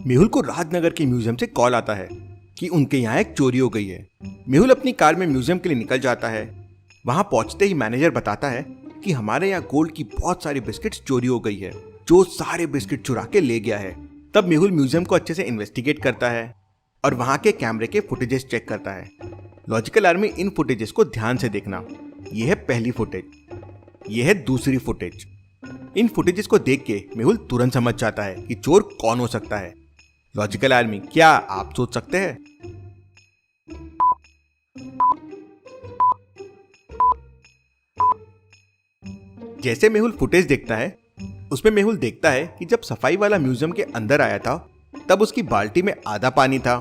मेहुल को राजनगर के म्यूजियम से कॉल आता है कि उनके यहाँ एक चोरी हो गई है। मेहुल अपनी कार में म्यूजियम के लिए निकल जाता है। वहां पहुंचते ही मैनेजर बताता है कि हमारे यहाँ गोल्ड की बहुत सारी बिस्किट्स चोरी हो गई है, जो सारे बिस्किट चुरा के ले गया है। तब मेहुल म्यूजियम को अच्छे से इन्वेस्टिगेट करता है और वहां के कैमरे के फुटेजेस चेक करता है। लॉजिकल आर्मी, इन फुटेजेस को ध्यान से देखना। यह है पहली फुटेज, यह है दूसरी फुटेज। इन फुटेजेस को देख के मेहुल तुरंत समझ जाता है कि चोर कौन हो सकता है। लॉजिकल आर्मी, क्या आप सोच सकते हैं? जैसे मेहुल फुटेज देखता है, उसमें मेहुल देखता है कि जब सफाई वाला म्यूजियम के अंदर आया था तब उसकी बाल्टी में आधा पानी था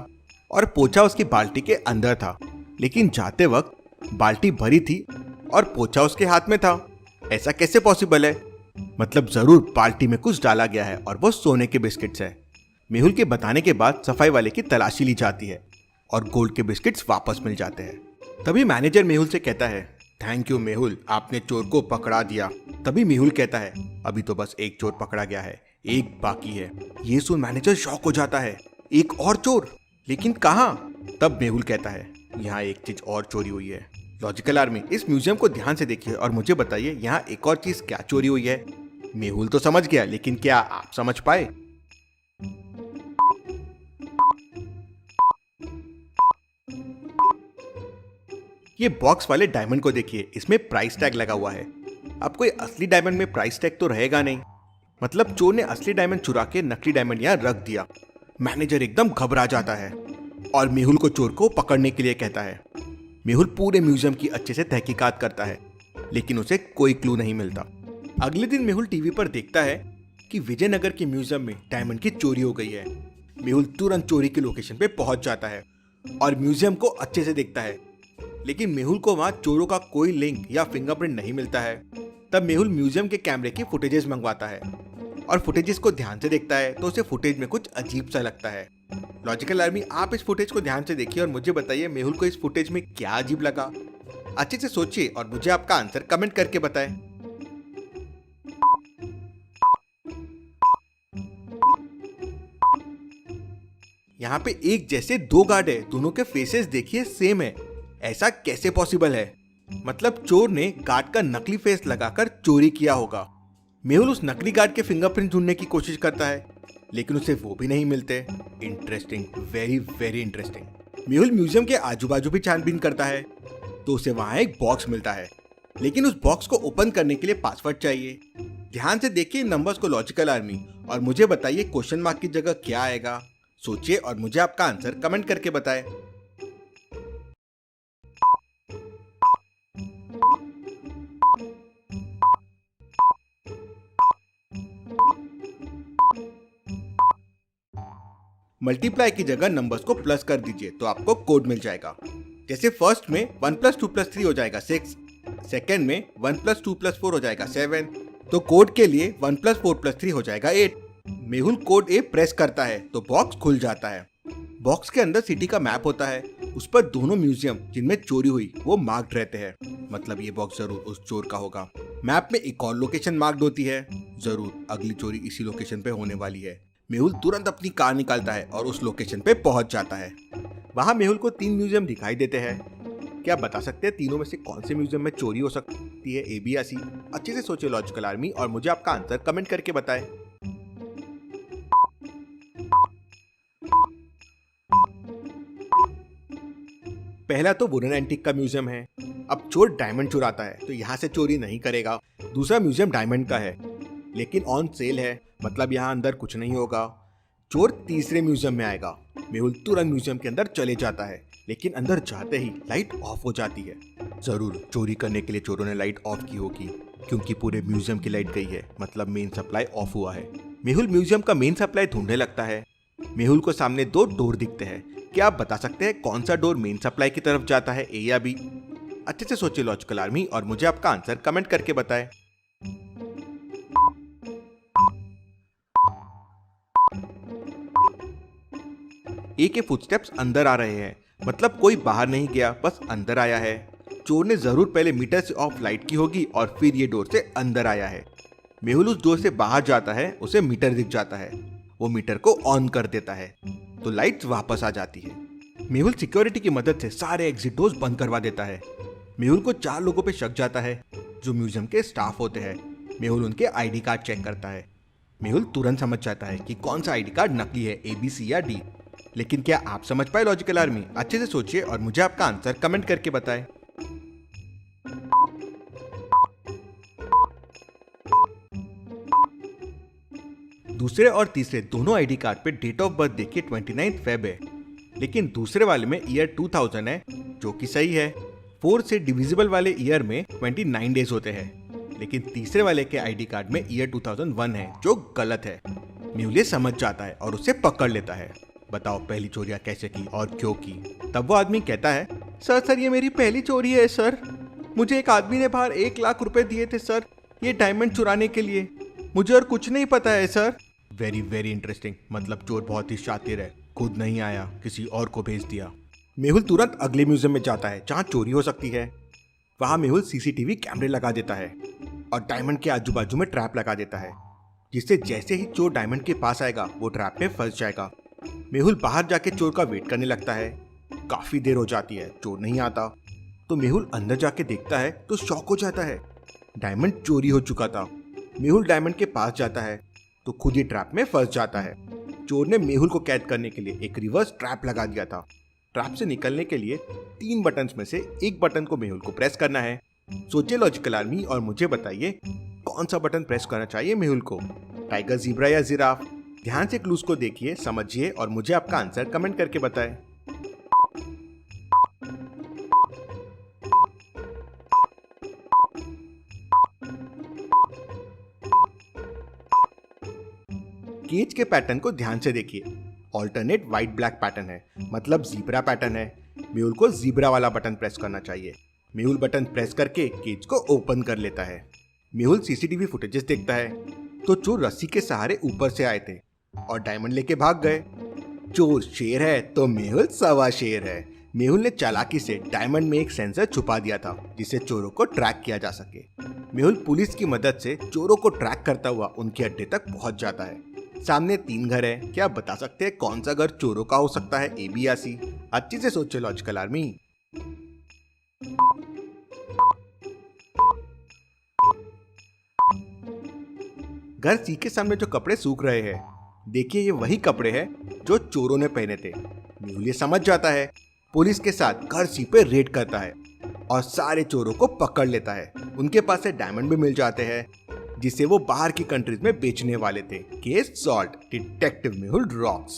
और पोछा उसकी बाल्टी के अंदर था, लेकिन जाते वक्त बाल्टी भरी थी और पोछा उसके हाथ में था। ऐसा कैसे पॉसिबल है? मतलब जरूर बाल्टी में कुछ डाला गया है और वो सोने के बिस्किट्स है। मेहुल के बताने के बाद सफाई वाले की तलाशी ली जाती है और गोल्ड के बिस्किट्स वापस मिल जाते हैं। तभी मैनेजर मेहुल से कहता है, थैंक यू मेहुल, आपने चोर को पकड़ा दिया। तभी मेहुल कहता है, अभी तो बस एक चोर पकड़ा गया है, एक बाकी है। ये सुन मैनेजर शॉक हो जाता है, एक और चोर? लेकिन कहाँ? तब मेहुल कहता है, यहाँ एक चीज और चोरी हुई है। लॉजिकल आर्मी, इस म्यूजियम को ध्यान से देखिए और मुझे बताइए यहाँ एक और चीज क्या चोरी हुई है। मेहुल तो समझ गया, लेकिन क्या आप समझ पाए? ये बॉक्स वाले डायमंड को देखिए, इसमें प्राइस टैग लगा हुआ है। अब कोई असली डायमंड में प्राइस टैग तो रहेगा नहीं, मतलब चोर ने असली डायमंड चुरा के नकली डायमंड यहाँ रख दिया। मैनेजर एकदम घबरा जाता है और मेहुल को चोर को पकड़ने के लिए कहता है। मेहुल पूरे म्यूजियम की अच्छे से तहकीकात करता है, लेकिन उसे कोई क्लू नहीं मिलता। अगले दिन मेहुल टीवी पर देखता है कि विजयनगर के म्यूजियम में डायमंड की चोरी हो गई है। मेहुल तुरंत चोरी की लोकेशन पे पहुंच जाता है और म्यूजियम को अच्छे से देखता है, लेकिन मेहुल को वहां चोरों का कोई लिंक या फिंगरप्रिंट नहीं मिलता है। तब मेहुल म्यूजियम के कैमरे की फुटेजेस मंगवाता है और फुटेजेस को ध्यान से देखता है तो उसे फुटेज में कुछ अजीब सा लगता है। लॉजिकल आर्मी, आप इस फुटेज को ध्यान से देखिए और मुझे बताइए मेहुल को इस फुटेज में क्या अजीब लगा। अच्छे से सोचिए और मुझे आपका आंसर कमेंट करके बताएं। यहाँ पे एक जैसे दो गार्ड है, दोनों के फेसेस देखिए सेम है। ऐसा कैसे पॉसिबल है? मतलब चोर ने गार्ड का नकली फेस लगाकर चोरी किया होगा। मेहुल उस नकली गार्ड के फिंगरप्रिंट ढूंढने की कोशिश करता है, लेकिन उसे वो भी नहीं मिलते। Interesting, very very interesting. Mehul museum के आजू बाजू भी छानबीन करता है तो उसे वहां एक बॉक्स मिलता है, लेकिन उस बॉक्स को ओपन करने के लिए पासवर्ड चाहिए। ध्यान से देखिए नंबर्स को लॉजिकल आर्मी और मुझे बताइए क्वेश्चन मार्क की जगह क्या आएगा। सोचिए और मुझे आपका आंसर कमेंट करके बताएं। मल्टीप्लाई की जगह नंबर्स को प्लस कर दीजिए तो आपको कोड मिल जाएगा। जैसे फर्स्ट में 1 + 2 + 3 हो जाएगा 6, सेकेंड में 1 + 2 + 4 हो जाएगा 7, तो कोड के लिए 1 + 4 + 3 हो जाएगा 8। मेहुल कोड ए प्रेस करता है तो बॉक्स खुल जाता है। बॉक्स के अंदर सिटी का मैप होता है, उस पर दोनों म्यूजियम जिनमें चोरी हुई वो मार्क्ड रहते हैं। मतलब ये बॉक्स जरूर उस चोर का होगा। मैप में एक और लोकेशन मार्क्ड होती है, जरूर अगली चोरी इसी लोकेशन पे होने वाली है। मेहुल तुरंत अपनी कार निकालता है और उस लोकेशन पे पहुंच जाता है। वहां मेहुल को 3 म्यूजियम दिखाई देते हैं। क्या आप बता सकते हैं तीनों में से कौन से म्यूजियम में चोरी हो सकती है, ए, बी या सी? अच्छे से सोचिए लॉजिकल आर्मी और मुझे आपका आंसर कमेंट करके बताएं। पहला तो वुडन एंटीक का म्यूजियम है। अब चोर डायमंड चुराता है तो यहाँ से चोरी नहीं करेगा। दूसरा म्यूजियम डायमंड का है, लेकिन ऑन सेल है, मतलब यहाँ अंदर कुछ नहीं होगा। चोर तीसरे म्यूजियम में आएगा। मेहुल तुरंत म्यूजियम के अंदर चले जाता है, लेकिन अंदर जाते ही लाइट ऑफ हो जाती है। जरूर चोरी करने के लिए चोरों ने लाइट ऑफ की होगी, क्योंकि पूरे म्यूजियम की लाइट गई है, मतलब मेन सप्लाई ऑफ हुआ है। मेहुल म्यूजियम का मेन सप्लाई ढूंढने लगता है। मेहुल को सामने 2 डोर दिखते हैं। क्या आप बता सकते हैं कौन सा डोर मेन सप्लाई की तरफ जाता है, ए या बी? अच्छे से सोचिए लॉजिकल आर्मी और मुझे आपका आंसर कमेंट करके बताएं। ए के फुटस्टेप्स अंदर आ रहे हैं, मतलब कोई बाहर नहीं गया, बस अंदर आया है। चोर ने जरूर पहले मीटर से ऑफ लाइट की होगी और फिर ये डोर से अंदर आया है। मेहुल उस डोर से बाहर जाता है, उसे मीटर दिख जाता है। वो मीटर को ऑन कर देता है तो लाइट्स वापस आ जाती है। मेहुल सिक्योरिटी की मदद से सारे एग्जिट डोर्स बंद करवा देता है। मेहुल को 4 लोगों पे शक जाता है जो म्यूजियम के स्टाफ होते हैं। मेहुल उनके आईडी कार्ड चेक करता है। मेहुल तुरंत समझ जाता है कि कौन सा आईडी कार्ड नकली है, ABC या D। लेकिन क्या आप समझ पाए लॉजिकल आर्मी? अच्छे से सोचिए और मुझे आपका आंसर कमेंट करके बताएं। दूसरे और तीसरे दोनों आईडी कार्ड पे डेट ऑफ बर्थ देखिए 29 फेब है, लेकिन दूसरे वाले में ईयर 2000 है जो कि सही है। 4 से डिविजिबल वाले ईयर में 29 डेज होते हैं, लेकिन तीसरे वाले के आईडी कार्ड में ईयर 2001 है जो गलत है। मेहुल ये समझ जाता है और उसे पकड़ लेता है। बताओ पहली चोरियां कैसे की और क्यों की? तब वो आदमी कहता है, सर ये मेरी पहली चोरी है सर। मुझे एक आदमी ने बाहर 1 लाख रुपए दिए थे सर, ये डायमंड चुराने के लिए। मुझे और कुछ नहीं पता है सर। Very interesting. मतलब चोर बहुत ही शातिर है, खुद नहीं आया, किसी और को भेज दिया। मेहुल तुरंत अगले म्यूजियम में जाता है जहाँ चोरी हो सकती है। वहाँ मेहुल CCTV कैमरे लगा देता है और डायमंड के आजू बाजू में ट्रैप लगा देता है, जिससे जैसे ही चोर डायमंड के पास आएगा वो ट्रैप में फंस जाएगा। मेहुल बाहर जाके चोर का वेट करने लगता है। काफी देर हो जाती है, चोर नहीं आता। तो मेहुल अंदर जाके देखता है तो शॉक हो जाता है, डायमंड चोरी हो चुका था। मेहुल डायमंड के पास जाता है तो खुद ही ट्रैप में फंस जाता है। चोर ने मेहुल को कैद करने के लिए एक रिवर्स ट्रैप लगा दिया था। ट्रैप से निकलने के लिए 3 बटन्स में से एक बटन को मेहुल को प्रेस करना है। सोचिए लॉजिकल आर्मी और मुझे बताइए कौन सा बटन प्रेस करना चाहिए मेहुल को, टाइगर, ज़ीब्रा या जिराफ? ध्यान से क्लूज को देखिए, समझिए और मुझे आपका आंसर कमेंट करके बताएं। केज के पैटर्न को ध्यान से देखिए। ऑल्टरनेट व्हाइट ब्लैक पैटर्न है, मतलब जीब्रा पैटर्न है। मेहुल को जीब्रा वाला बटन प्रेस करना चाहिए। मेहुल बटन प्रेस करके केज को ओपन कर लेता है। मेहुल CCTV फुटेजेस देखता है तो चोर रस्सी के सहारे ऊपर से आए थे और डायमंड लेके भाग गए। चोर शेर है तो मेहुल सवा शेर है। मेहुल ने चालाकी से डायमंड में एक सेंसर छुपा दिया था जिससे चोरों को ट्रैक किया जा सके। मेहुल पुलिस की मदद से चोरों को ट्रैक करता हुआ उनके अड्डे तक पहुंच जाता है। सामने 3 घर है। क्या आप बता सकते हैं कौन सा घर चोरों का हो सकता है, A, B या C? अच्छे से सोचो लॉजिकल आर्मी। घर C के सामने जो कपड़े सूख रहे हैं, देखिए ये वही कपड़े हैं जो चोरों ने पहने थे। मेहुल ये समझ जाता है, पुलिस के साथ घर C पे रेड करता है और सारे चोरों को पकड़ लेता है। उनके पास से डायमंड भी मिल जाते हैं जिसे वो बाहर की कंट्रीज में बेचने वाले थे। Case solve, detective Mehul rocks.